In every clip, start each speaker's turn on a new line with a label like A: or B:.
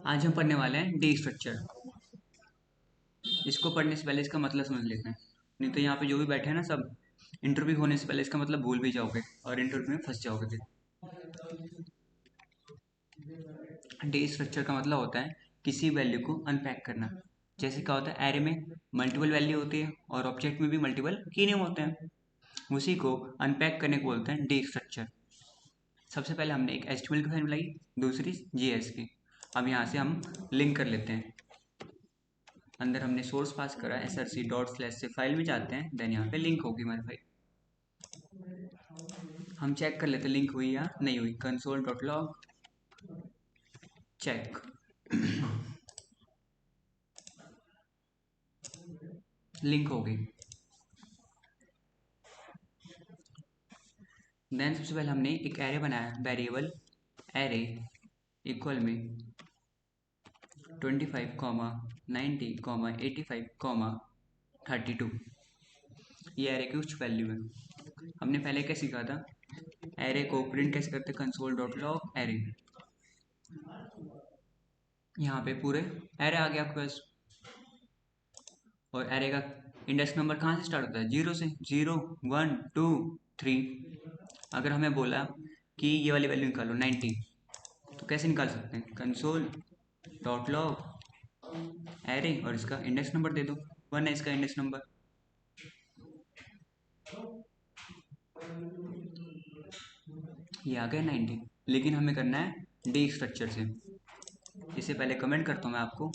A: आज हम पढ़ने वाले हैं डी स्ट्रक्चर। इसको पढ़ने से पहले इसका मतलब समझ लेते हैं, नहीं तो यहाँ पे जो भी बैठे हैं ना सब इंटरव्यू होने से पहले इसका मतलब भूल भी जाओगे और इंटरव्यू में फंस जाओगे फिर। डी स्ट्रक्चर का मतलब होता है किसी वैल्यू को अनपैक करना। जैसे क्या होता है, एरे में मल्टीपल वैल्यू होती है और ऑब्जेक्ट में भी मल्टीपल की नेम होते हैं। उसी को अनपैक करने को बोलते हैं डी स्ट्रक्चर। सबसे पहले हमने एक एचटीएमएल की फाइल बनाई, दूसरी जीएस की। अब यहाँ से हम लिंक कर लेते हैं। अंदर हमने सोर्स पास करा src डॉट स्लैश से फाइल में जाते हैं, देन यहाँ पे लिंक होगी हमारी फाइल। हम चेक कर लेते हैं लिंक हुई या नहीं हुई। Console dot log check, link हो गई। देन सबसे पहले हमने एक एरे बनाया, वेरिएबल एरे इक्वल में 25, 90, 85, 32। ये एरे की कुछ वैल्यू है। हमने पहले क्या सीखा था, एरे को प्रिंट कैसे करते, कंसोल डॉट लॉग एरे। यहाँ पे पूरे एरे आ गया आपके पास। और एरे का इंडेक्स नंबर कहाँ से स्टार्ट होता है, जीरो से। 0, 1, 2, 3। अगर हमें बोला कि ये वाली वैल्यू निकालो 90, तो कैसे निकाल सकते हैं, कंसोल डॉट लॉग एरे और इसका इंडेक्स नंबर दे दो। 1 है इसका इंडेक्स नंबर। ये आ गया 90। लेकिन हमें करना है डी स्ट्रक्चर से। इससे पहले कमेंट करता हूँ मैं आपको।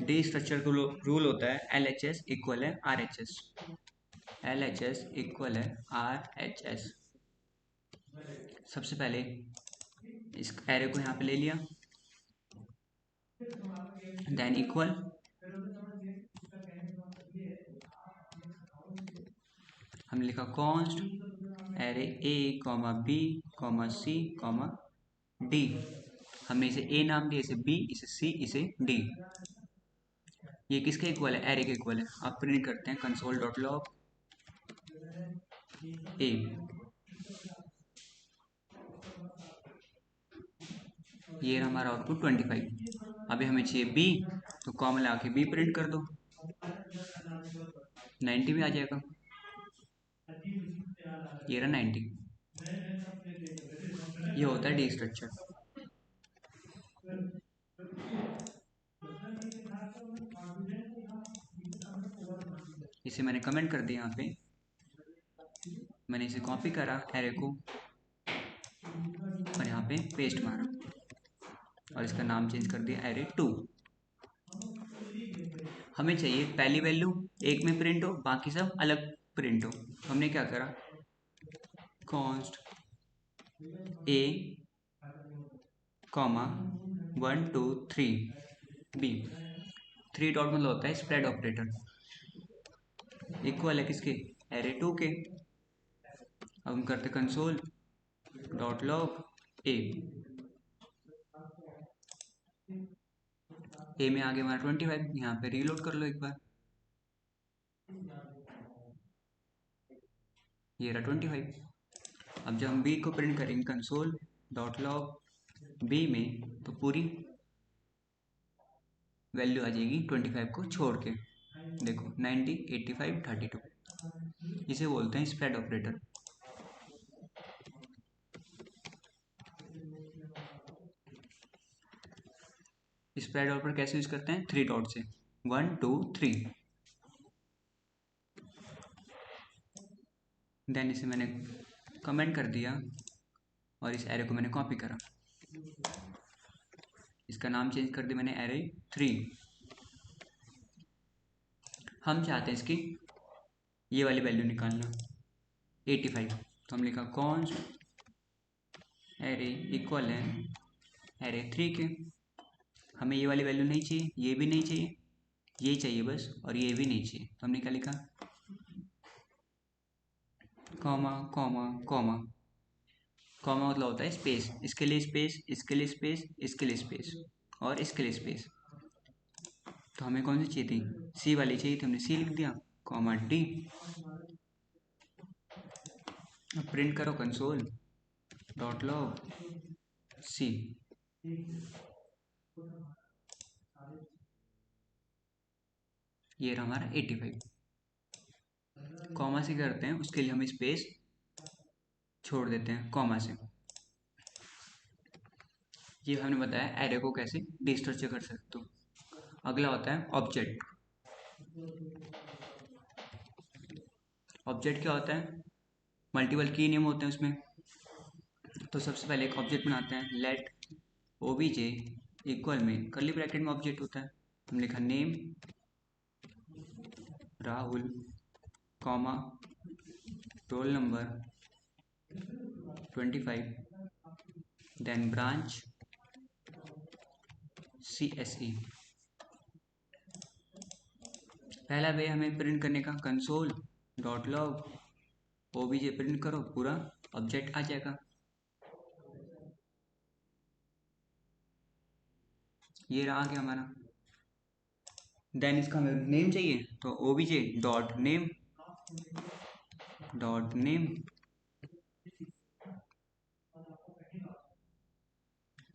A: डी स्ट्रक्चर का रूल होता है LHS इक्वल है RHS। LHS इक्वल है RHS। सबसे पहले इस एरे को यहाँ पे ले लिया, देन इक्वल, हमने लिखा const array A comma B comma C comma D. हमने इसे ए नाम दिया, इसे बी, इसे सी, इसे डी। ये किसके इक्वल है, एरे के इक्वल है। अब प्रिंट करते हैं कंसोल डॉट लॉग ए। ये रहा हमारा आउटपुट 25। अभी हमें चाहिए बी, तो कॉमन लगा के बी प्रिंट कर दो, 90 भी आ जाएगा। ये रहा 90। ये होता है डी स्ट्रक्चर। इसे मैंने कमेंट कर दिया यहाँ पे। मैंने इसे कॉपी करा एरे को और यहाँ पे पेस्ट मारा और इसका नाम चेंज कर दिया एरे 2। हमें चाहिए पहली वैल्यू एक में प्रिंट हो, बाकी सब अलग प्रिंट हो। हमने क्या करा, कॉन्स्ट ए कॉमा 1, 2, 3 बी। 3 डॉट मतलब होता है स्प्रेड ऑपरेटर। इक्वल है किसके, एरे 2 के। अब हम करते कंसोल डॉट लॉग ए। ए में आगे हमारा 25। यहाँ पे रीलोड कर लो एक बार। ये रहा 25। अब जब हम बी को प्रिंट करेंगे कंसोल डॉट लॉग बी में, तो पूरी वैल्यू आ जाएगी 25 को छोड़ के। देखो 90, 85, 32। इसे बोलते हैं स्प्रेड ऑपरेटर। स्प्रेड ऑपरेटर कैसे यूज करते हैं, 3 डॉट से, 1, 2, 3। देन इसे मैंने कमेंट कर दिया और इस एरे को मैंने कॉपी करा। इसका नाम चेंज कर दिया मैंने एरे 3। हम चाहते हैं इसकी ये वाली वैल्यू निकालना 85। तो हम लिखा कॉन्स्ट एरे इक्वल है एरे 3 के। हमें ये वाली वैल्यू नहीं चाहिए, ये भी नहीं चाहिए, ये चाहिए बस, और ये भी नहीं चाहिए। तो हमने क्या लिखा, कॉमा कॉमा कॉमा। कॉमा मतलब होता है स्पेस, इसके लिए स्पेस, इसके लिए स्पेस, इसके लिए स्पेस और इसके लिए स्पेस। तो हमें कौन सी चाहिए थी, सी वाली चाहिए थी, हमने सी लिख दिया, कॉमा डी। अब प्रिंट करो कंसोल डॉट लॉग सी। ये रहा हमारा 85। कॉमा से करते हैं उसके लिए हम स्पेस छोड़ देते हैं कॉमा से। ये हमने बताया एरे को कैसे डिस्ट्रक्चर कर सकते हो। अगला होता है ऑब्जेक्ट। ऑब्जेक्ट क्या होता है? मल्टीपल की नेम होते हैं उसमें। तो सबसे पहले एक ऑब्जेक्ट बनाते हैं, लेट ओबीजे इक्वल में कर्ली ब्रैकेट में ऑब्जेक्ट होता है। हम लिखा name Rahul comma roll number 25 then branch CSE। पहला वे हमें प्रिंट करने का console dot log OBJ print करो, पूरा ऑब्जेक्ट आ जाएगा। ये रहा आगे हमारा। देन इसका हमें नेम चाहिए तो ओबीजे डॉट नेम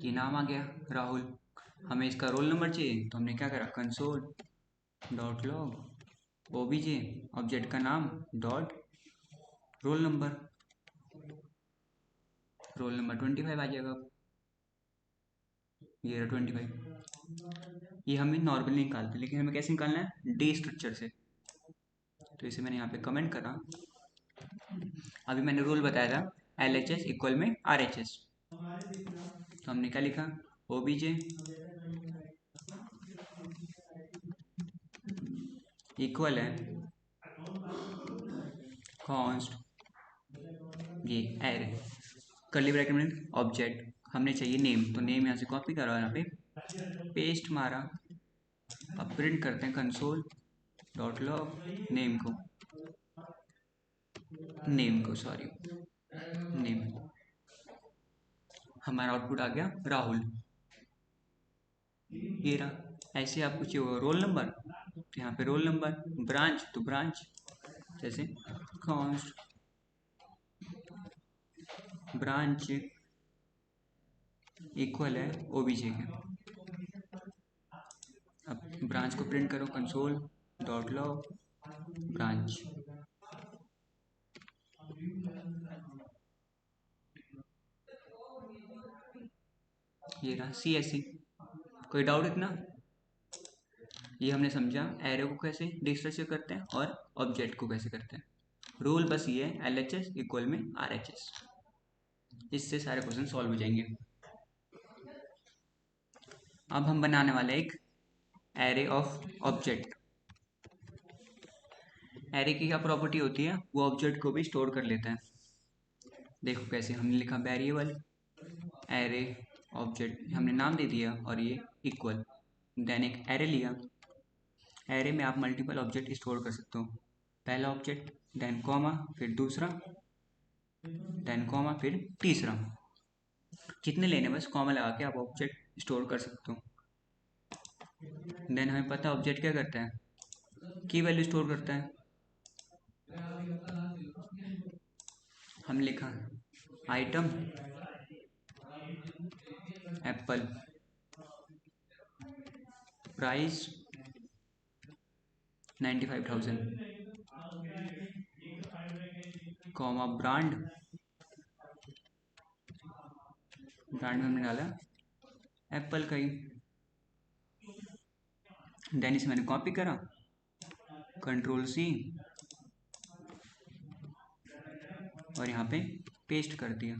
A: ये नाम आ गया राहुल। हमें इसका रोल नंबर चाहिए तो हमने क्या करा, console dot log OBJ object का नाम डॉट रोल नंबर 25 आ जाएगा। ये रहा 25। ये हमें नॉर्मली निकालते हैं, लेकिन हमें कैसे निकालना है, डी स्ट्रक्चर से। तो इसे मैंने यहाँ पे कमेंट करा। अभी मैंने रूल बताया था LHS इक्वल में RHS। तो हमने क्या लिखा, ओबीजे इक्वल है कॉन्स्ट ये एरे कर्ली ब्रैकेट में ऑब्जेक्ट हमने चाहिए नेम, तो नेम यहाँ से कॉपी करा, यहाँ पे पेस्ट मारा। अब प्रिंट करते हैं कंसोल डॉट लॉग नेम को सॉरी नेम। हमारा आउटपुट आ गया राहुल। ये रहा। ऐसे आपको चाहिए होगा रोल नंबर, तो यहाँ पे रोल नंबर, ब्रांच तो ब्रांच, जैसे कॉन्स्ट ब्रांच इक्वल है ओबीजे के। अब ब्रांच को प्रिंट करो कंसोल डॉट लॉग ब्रांच। ये रहा CSE। कोई डाउट इतना? ये हमने समझा एरे को कैसे डिस्ट्रक्चर करते हैं और ऑब्जेक्ट को कैसे करते हैं। रूल बस ये है LHS इक्वल में RHS। इससे सारे क्वेश्चन सॉल्व हो जाएंगे। अब हम बनाने वाले एक एरे ऑफ ऑब्जेक्ट। एरे की क्या प्रॉपर्टी होती है, वो ऑब्जेक्ट को भी स्टोर कर लेता है। देखो कैसे, हमने लिखा वेरिएबल एरे ऑब्जेक्ट, हमने नाम दे दिया और ये इक्वल, देन एक एरे लिया। एरे में आप मल्टीपल ऑब्जेक्ट स्टोर कर सकते हो। पहला ऑब्जेक्ट देन कॉमा फिर दूसरा देन कॉमा फिर तीसरा, जितने लेने बस कॉमा लगा के आप ऑब्जेक्ट स्टोर कर सकते हो। देन हमें पता ऑब्जेक्ट क्या करता है, की वैल्यू स्टोर करता है। हम लिखा item Apple price 95,000 comma brand में हमने डाला एप्पल का ही। देन इसे मैंने कॉपी करा कंट्रोल-C और यहाँ पे पेस्ट कर दिया।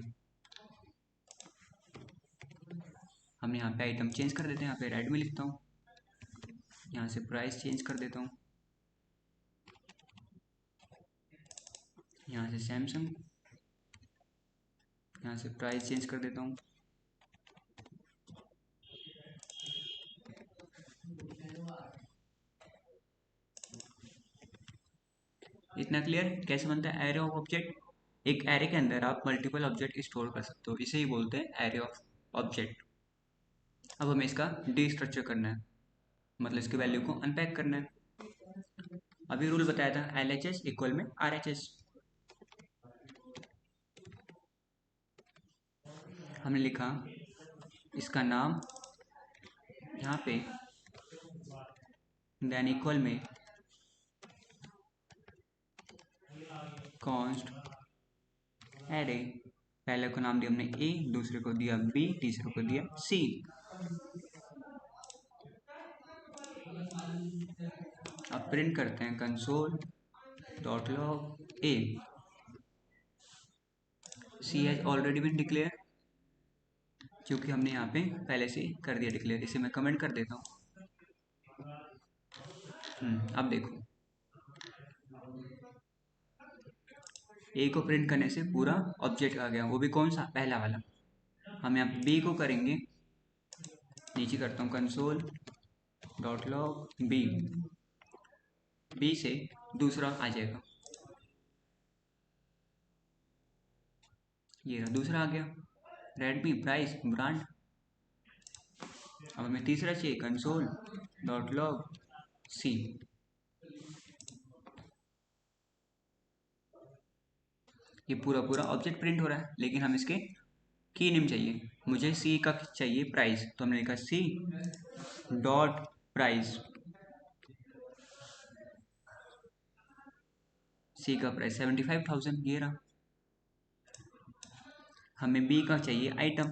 A: हमने यहाँ पे आइटम चेंज कर देते हैं, यहाँ पे रेड में लिखता हूँ, यहाँ से प्राइस चेंज कर देता हूँ, यहाँ से सैमसंग, यहाँ से प्राइस चेंज कर देता हूँ। इतना क्लियर कैसे बनता है एरे ऑफ ऑब्जेक्ट। एक एरे के अंदर आप मल्टीपल ऑब्जेक्ट स्टोर कर सकते हो, इसे ही बोलते हैं एरे ऑफ ऑब्जेक्ट। अब हमें इसका डी स्ट्रक्चर करना है, मतलब इसकी वैल्यू को अनपैक करना है। अभी रूल बताया था LHS इक्वल में RHS। हमने लिखा इसका नाम यहाँ पे देन इक्वल में कॉन्स्ट एरे, पहले को नाम दिया हमने ए, दूसरे को दिया बी, तीसरे को दिया सी। अब प्रिंट करते हैं console dot log A, see has already been declare, क्योंकि हमने यहाँ पे पहले से कर दिया डिक्लेयर। इसे मैं कमेंट कर देता हूँ। अब देखो ए को प्रिंट करने से पूरा ऑब्जेक्ट आ गया, वो भी कौन सा, पहला वाला। हम यहाँ पे बी को करेंगे, नीचे करता हूँ console dot log B, B से दूसरा आ जाएगा, ये रहा दूसरा आ गया, रेडमी प्राइस ब्रांड। अब हमें तीसरा चाहिए कंसोल डॉट लॉग सी, ये पूरा पूरा ऑब्जेक्ट प्रिंट हो रहा है, लेकिन हम इसके की नेम चाहिए। मुझे सी का चाहिए प्राइस, तो हमने लिखा सी डॉट प्राइस, सी का प्राइस 75,000, ये रहा। हमें बी का चाहिए आइटम,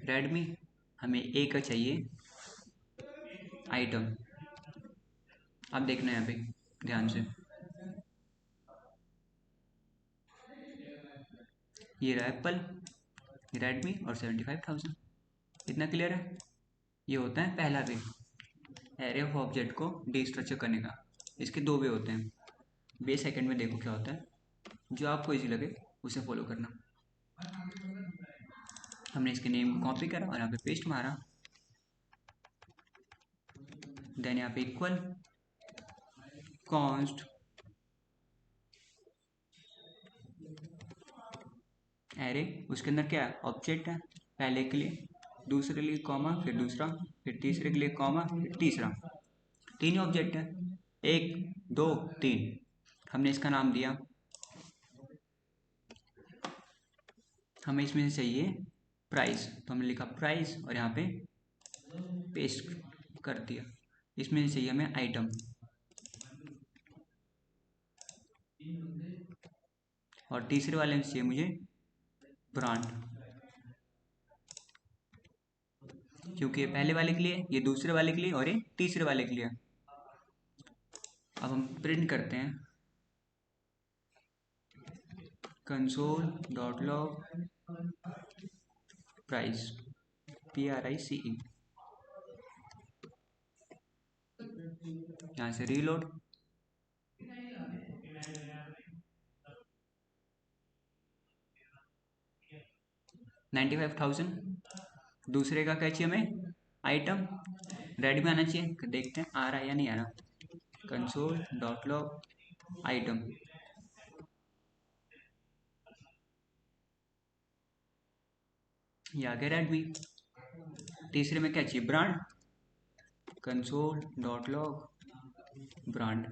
A: रेडमी, हमें ए का चाहिए आइटम। अब देखना है यहाँ पे ध्यान से, ये रहा एप्पल, रेडमी और 75,000, इतना क्लियर है। ये होता है पहला वे एरे ऑफ ऑब्जेक्ट को डिस्ट्रक्चर करने का। इसके दो वे होते हैं, वे सेकंड में देखो क्या होता है, जो आपको इजी लगे उसे फॉलो करना। हमने इसके नेम को कॉपी करा और यहाँ पे पेस्ट मारा, देन यहाँ पे इक्वल कॉन्स्ट एरे, उसके अंदर क्या है, ऑब्जेक्ट है, पहले के लिए, दूसरे के लिए कॉमा, फिर दूसरा, फिर तीसरे के लिए कॉमा, फिर तीसरा, तीन ऑब्जेक्ट है, एक दो तीन। हमने इसका नाम दिया, हमें इसमें से चाहिए प्राइस, तो हमने लिखा प्राइस और यहाँ पे पेस्ट कर दिया। इसमें से चाहिए हमें आइटम, और तीसरे वाले में चाहिए मुझे ब्रांड, क्योंकि ये पहले वाले के लिए, ये दूसरे वाले के लिए और ये तीसरे वाले के लिए। अब हम प्रिंट करते हैं console dot log price, PRICE, यहाँ से रीलोड, $95,000। दूसरे का क्या चाहिए हमें, आइटम, रेड में आना चाहिए, देखते हैं आ रहा है या नहीं आ रहा। कंसोल डॉट लॉग आइटम, ये आ गया रेडमी। तीसरे में क्या चाहिए, brand, console dot log brand,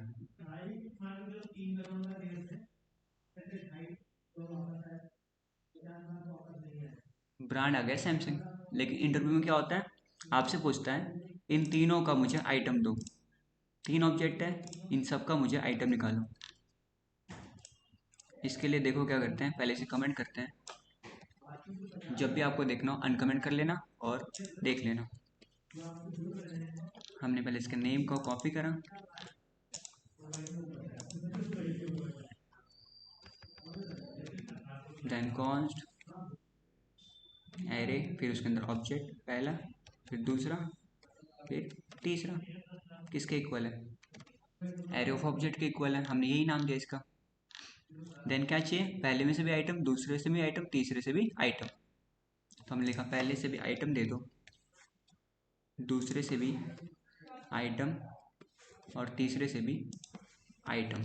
A: brand आ गया सैमसंग। लेकिन इंटरव्यू में क्या होता है, आपसे पूछता है इन तीनों का मुझे आइटम दो, तीन ऑब्जेक्ट है, इन सब का मुझे आइटम निकालो। इसके लिए देखो क्या करते हैं, पहले से कमेंट करते हैं, जब भी आपको देखना हो अनकमेंट कर लेना और देख लेना। हमने पहले इसके नेम को कॉपी करा, देन कॉन्स्ट एरे, फिर उसके अंदर ऑब्जेक्ट पहला, फिर दूसरा, फिर तीसरा, किसके इक्वल है, एरे ऑफ ऑब्जेक्ट के इक्वल है, हमने यही नाम दिया इसका। देन क्या चाहिए, पहले में से भी आइटम, दूसरे से भी आइटम, तीसरे से भी आइटम। तो हमने लिखा पहले से भी आइटम दे दो, दूसरे से भी आइटम और तीसरे से भी आइटम।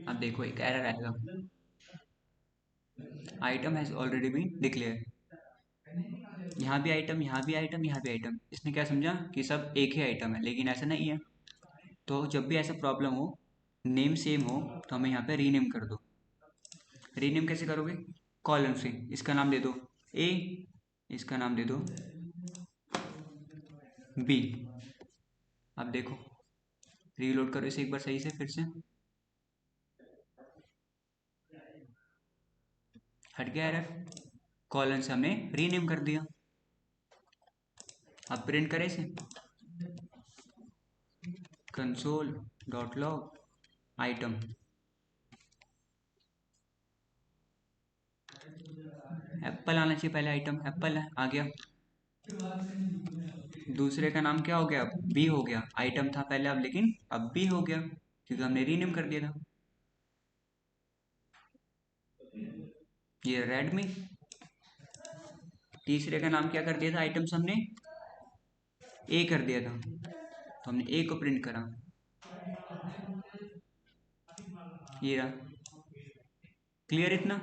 A: अब देखो एक एरर आएगा, item has already been declare, यहाँ भी आइटम, यहाँ भी आइटम, यहाँ भी आइटम। इसने क्या समझा कि सब एक ही आइटम है, लेकिन ऐसा नहीं है। तो जब भी ऐसा प्रॉब्लम हो, नेम सेम हो, तो हमें यहाँ पे रीनेम कर दो। रीनेम कैसे करोगे? कॉलम से इसका नाम दे दो ए, इसका नाम दे दो बी। अब देखो, रीलोड करो इसे एक बार सही से फिर से। हट गया एरर, कॉलन से हमने रीनेम कर दिया। अब प्रिंट करें इसे, console dot log item. Apple आना चाहिए पहले, आइटम एप्पल है, आ गया। दूसरे का नाम क्या हो गया? बी हो गया। आइटम था पहले, अब लेकिन अब बी हो गया क्योंकि हमने रीनेम कर दिया था। ये रेडमी। तीसरे का नाम क्या कर दिया था? आइटम्स हमने ए कर दिया था, तो हमने ए को प्रिंट करा, ये रहा। क्लियर इतना?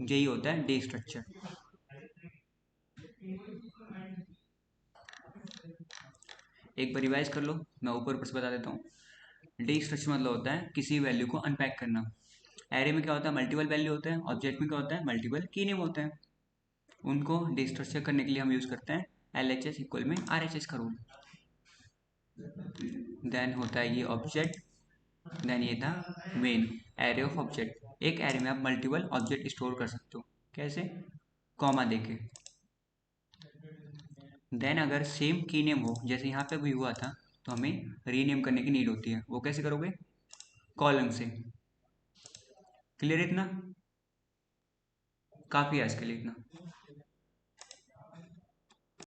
A: यही होता है डे स्ट्रक्चर। एक बार रिवाइज कर लो, मैं ऊपर ऊपर से बता देता हूँ। डे स्ट्रक्चर मतलब होता है किसी वैल्यू को अनपैक करना। एरे में क्या होता है? मल्टीपल वैल्यू होते हैं। ऑब्जेक्ट में क्या होता है? मल्टीपल की नेम होते हैं। उनको डे स्ट्रक्चर करने के लिए हम यूज़ करते हैं LHS इक्वल में RHS का रूल। देन होता है ये ऑब्जेक्ट, देन ये था मेन, एरे ऑफ ऑब्जेक्ट। एक एरे में आप मल्टीपल ऑब्जेक्ट स्टोर कर सकते हो। कैसे? कॉमा देके। देन अगर सेम की नेम हो, जैसे यहाँ पे भी हुआ था, तो हमें रीनेम करने की नीड होती है। वो कैसे करोगे? कॉलम से। क्लियर इतना? काफ़ी है इसके लिए इतना।